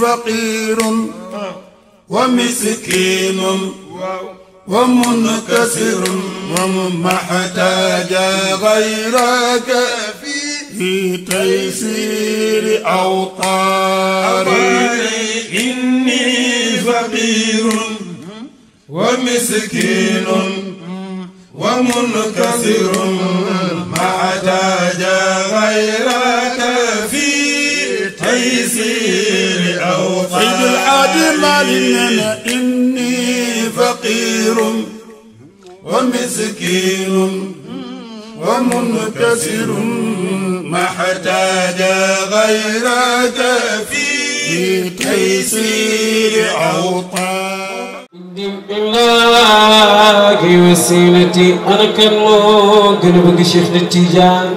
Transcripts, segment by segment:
فقير ومسكين ومنكسر وما احتاج غيرك في تيسير أوطاري إني فقير ومسكين ومنكسر ما احتاج غيرك في تيسير أوطاري سيد الحاج مالنا إني فقير ومسكين ومنكسر ما احتاج غيرك في تيسير أوطاري الله وسيلتي أنا كنو قلبك شيخ التيجان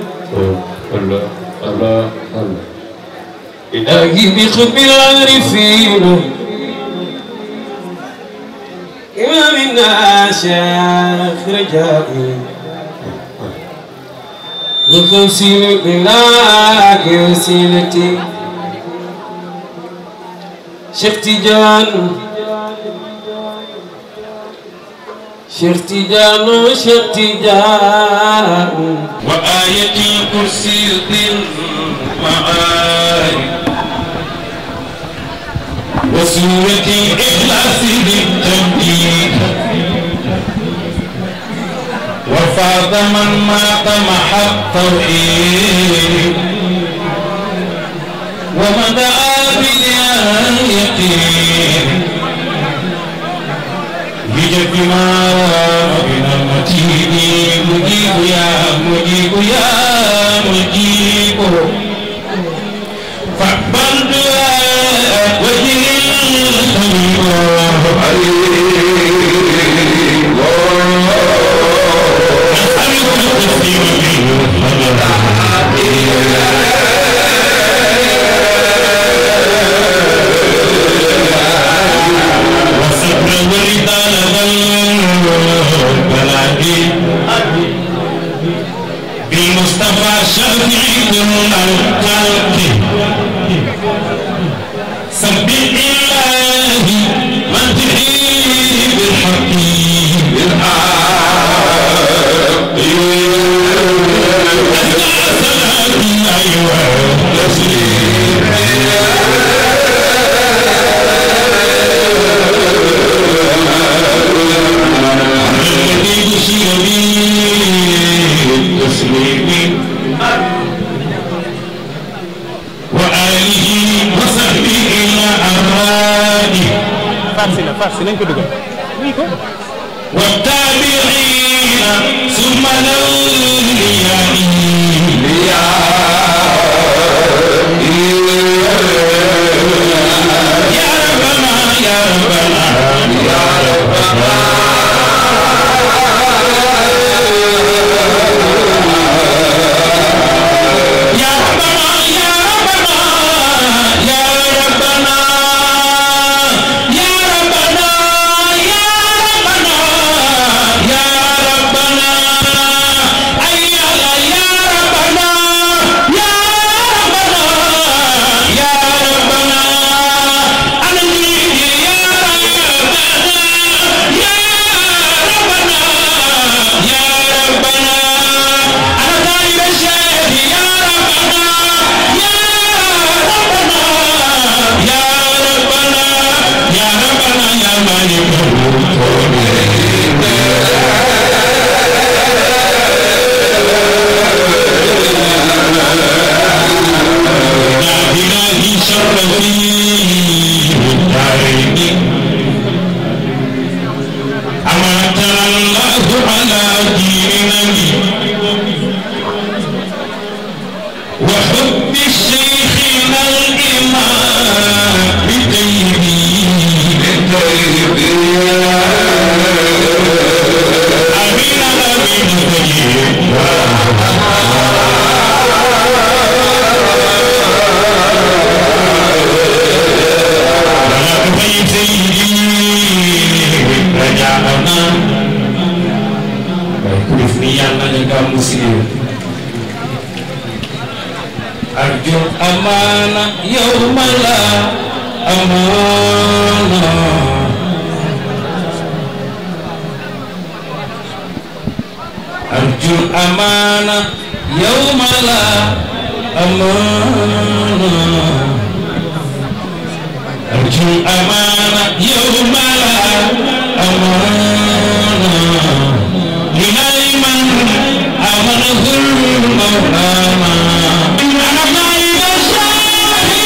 الله الله الله إلهي بخب العارفين إمامنا شيخ رجائي وخوسين بالله وسيلتي شيخ تيجان شيخ تيجان شيخ تيجان وآية الكرسي ذي المعارف وسورة الإخلاص للتوحيد وفاض من مات مع التوحيد ومن دعا باليقين بجد ما بنا المتين مجيب يا مجيب يا مجيب فاقبل دعاء وجه الله بالمصطفى شفيع الخلق سبح الله من تحيي بالحق بالحق أيها التسليم الذي بشر به التسليم وآله وصحبه إلى أراده والتابعين ثم الأولياء يا ربنا يا ربنا يا ربنا وحب الشيخنا الإمام أرجو أمانة يوم لا أمانة أرجو الأمانة يوم لا أمانة أرجو الأمانة يوم لا أمانة لمن أمنه المولانا أنا غير شاهد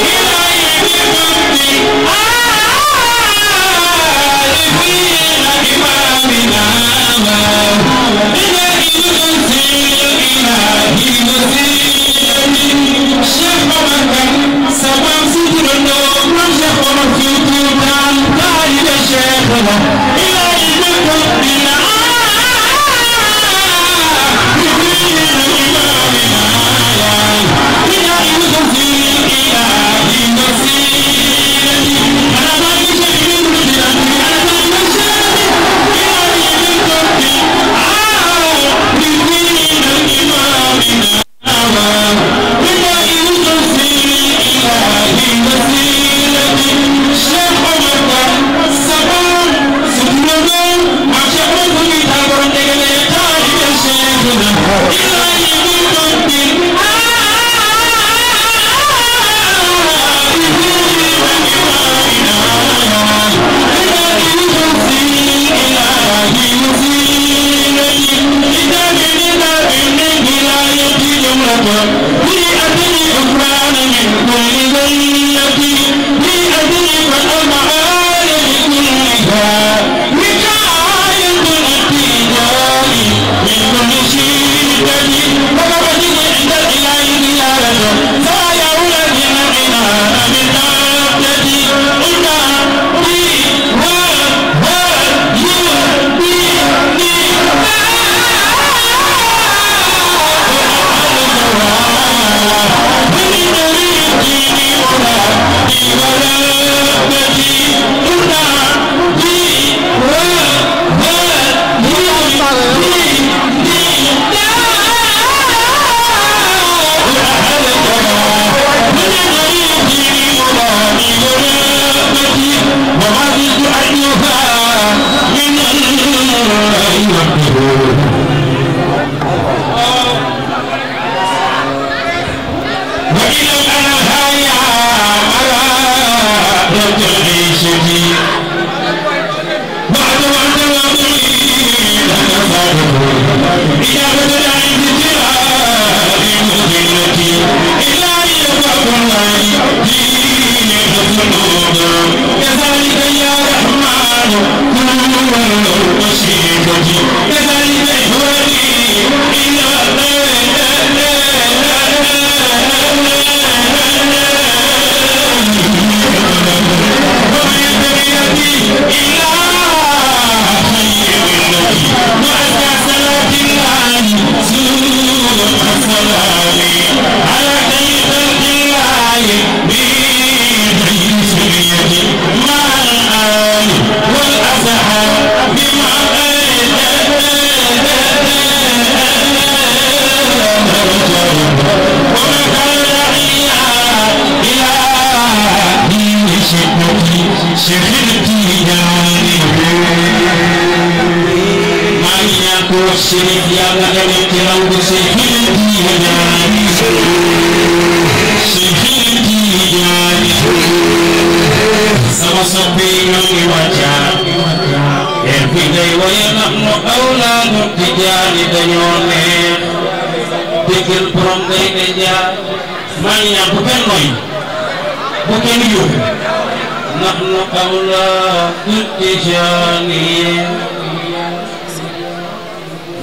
إلهي بفضل عارفين إمامنا إلهي يغسل إلهي وسيلتي شيخ مكان سبب سجن النوم شيخ مكان كان قائد شيخنا إلهي بفضل نحن أولاد التجاني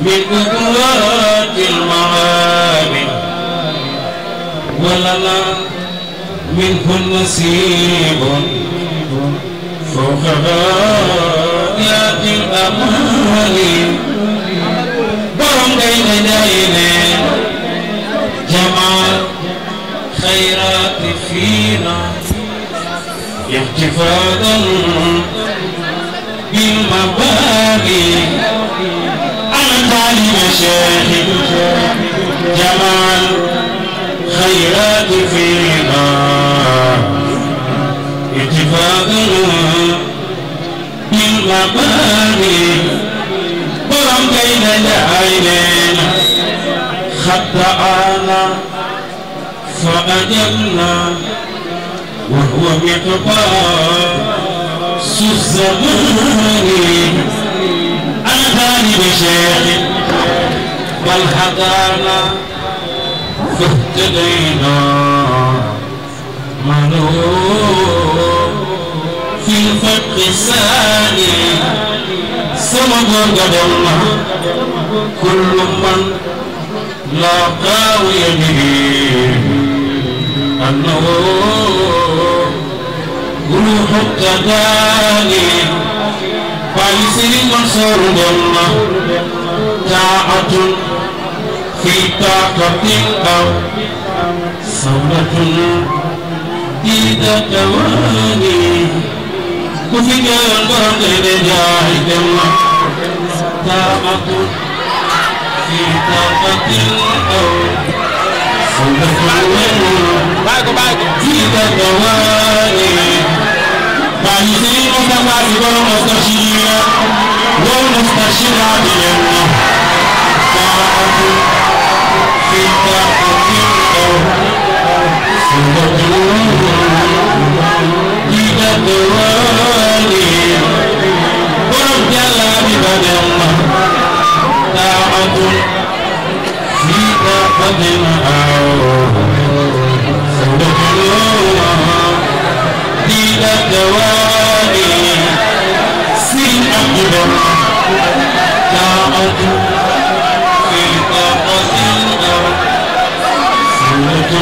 من قدوات المعامل ولنا منه نصيب فوق غايات الأمال برم بين دينين جمال خيرات فينا احتفاظا بالمبادئ أنا طالب شاهد جمال خيرات فينا تجلى وهو مقباس الزمان أتاني بشيخ بل هدانا فاهتدينا منو في الفقه الثاني سمد قدمنا كل من لاقاه به أنه روح التداني فايسر منصور دمنا طاعة في طاقة أو صولة إذا تواني كفي البرد لجاهد طاقة في طاقة أو صولة إذا تواني فايسر متفاسد ومستشير والمستشير عدلنا طاعة في طاقة أو صولة إذا تواني ورب جل ببدنا طاعة في طاقة أو صولة إذا تواني سين أقدر طاعة في طاقة أو صولة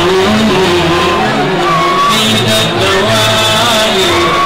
إذا تواني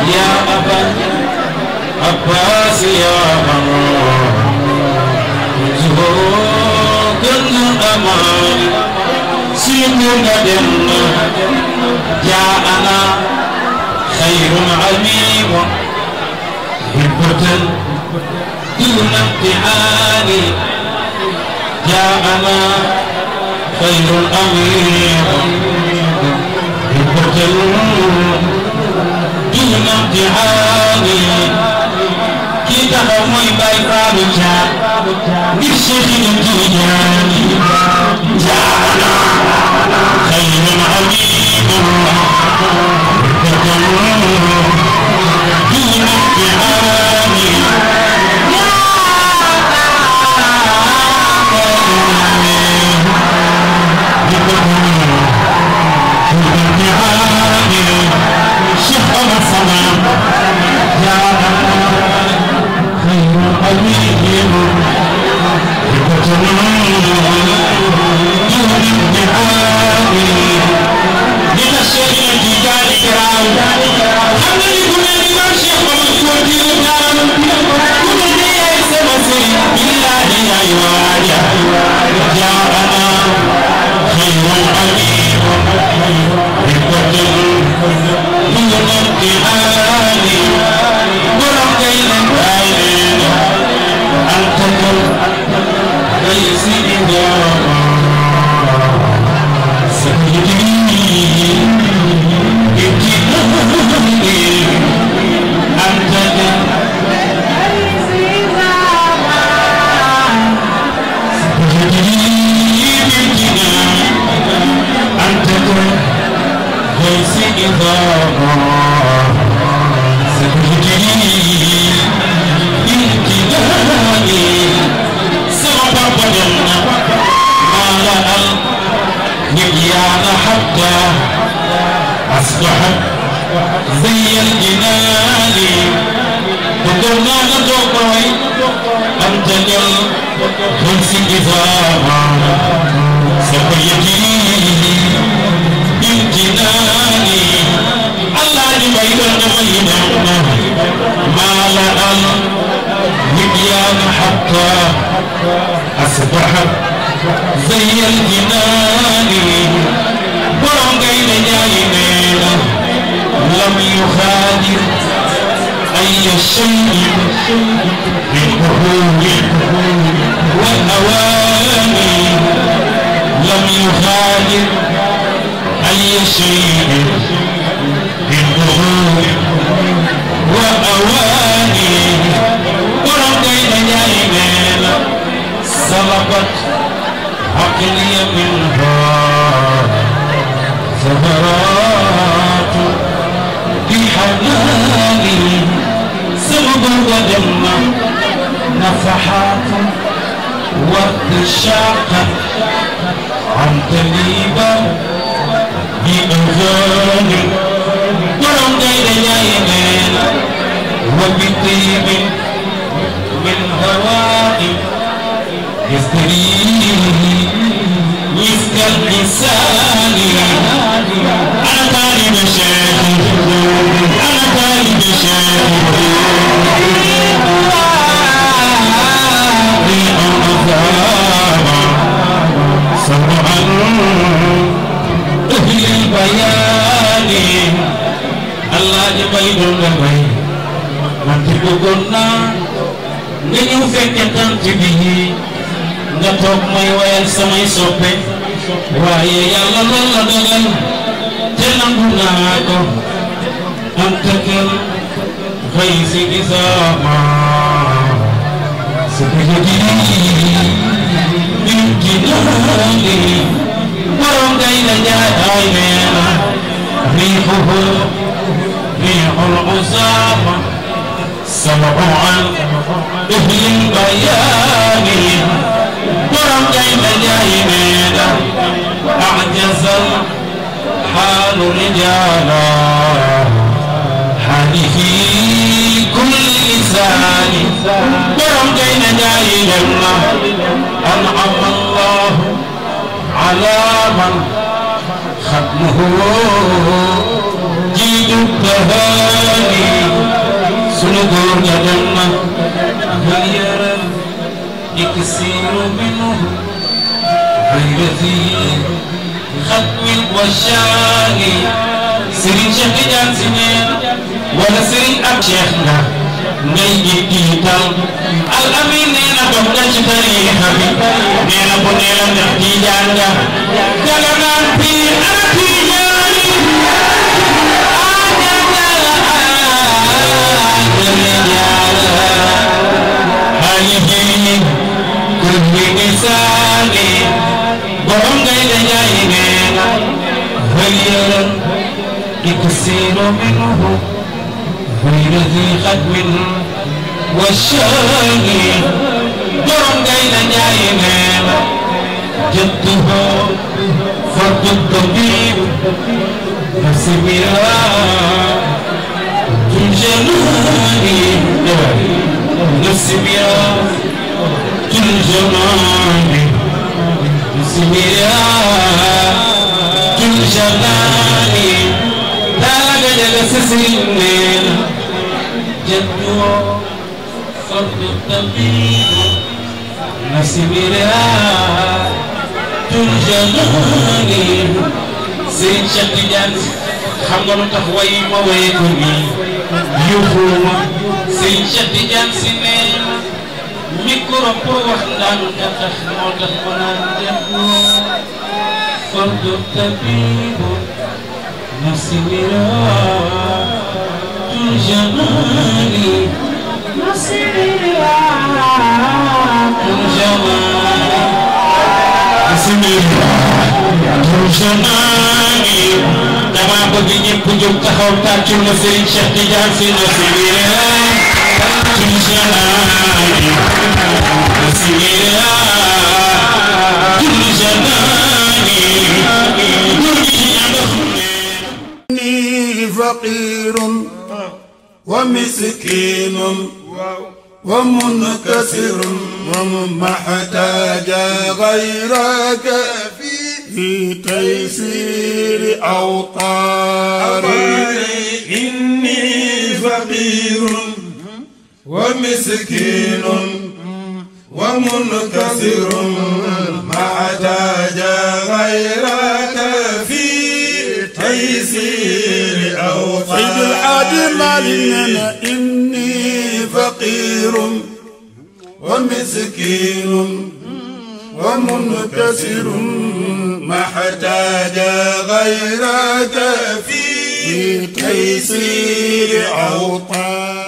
يا أبا عباس يا الله زهود الأمان سيدنا دمنا جاءنا خير عميم هبة دون امتحان جاءنا خير أمير هبة دون امتحان كده موي باي فاروجا بالشيخ الجيلاني جاءنا خير عميم هبة دون امتحان أصبحت زي الجنان وقلنا نتوقعي أن تجل خمس إذاما سيجري بالجنان الله لبيتنا بيننا ما لأ المبيان حتى أصبحت زي الجنان برم غير جاينا يغادر أي شيء من ظهور والأواني لم يغادر أي شيء من ظهور وأواني ورقين جايبين سلبت عقلي منها زهرات بحناني سبب ودم نفحات ورد الشاقة عن تليبا بأغاني ورم غير جايبين وبطيب من هواء يستريح مسك الإنسان أنا طالب شيخ أنا طالب شيخ سمعا أهل البيان الله جبين لبي من تبقنا نيو فكتن تبيه nga toog may wayal samay soppe waaye yàlla lool la dogal te nangu naa ko am tëkkal xëy si gisaama sa bëjëgi min jinaani borom gay la njaay ay neena riixuhu riixul usaama سمعوا عن أهل البيان ورم جايب جايبين أعجز الحال رجالا حالي في كل لسان ورم جايب جايبين أنعم الله على من ختمه جيد التهاني سنقول لدنا هل يرى يكسير منه غير ذي ختم والشان سرين شيخ جان سنين ولا سرين أب شيخنا نيجي تيتال الأمين نينا بمنا شتري حبي نينا بنينا نحكي جانا جلنا في أرتي جاني كل إنساني برم غير جايبين هل يرى يكسر منه غير ذي ختم والشان برم غير جايبين جده فرد الطبيب نفس بيرا تنجناني نفس بيرا تنجناني نفس بيرا تنجناني تاغ جلس سنين جدو فرد الطبيب نفس بيرا تنجناني سيد شتجان xam nga lu tax way ma way ko nii yóbbuma sëñ Cheikh Tidiane si nee micro pour wax ndaan nga tax moo tax ma naan jëndoo fardu tabibu nasibira turjamani nasibira turjamani nasibira turjamani dama bëgg ñëpp jóg taxaw tàccul ma Serigne Cheikh Tidiane Sy nasibira turjamani nasibira turjamani إني فقير ومسكين ومنكسر ومحتاج غيرك في تيسير أوطاري إني فقير ومسكين ومنكسر محتاج غيرك في تيسير أوطاري مالنا إني فقير ومسكين ومنكسر ما احتاج غيرك في تيسير أوطاني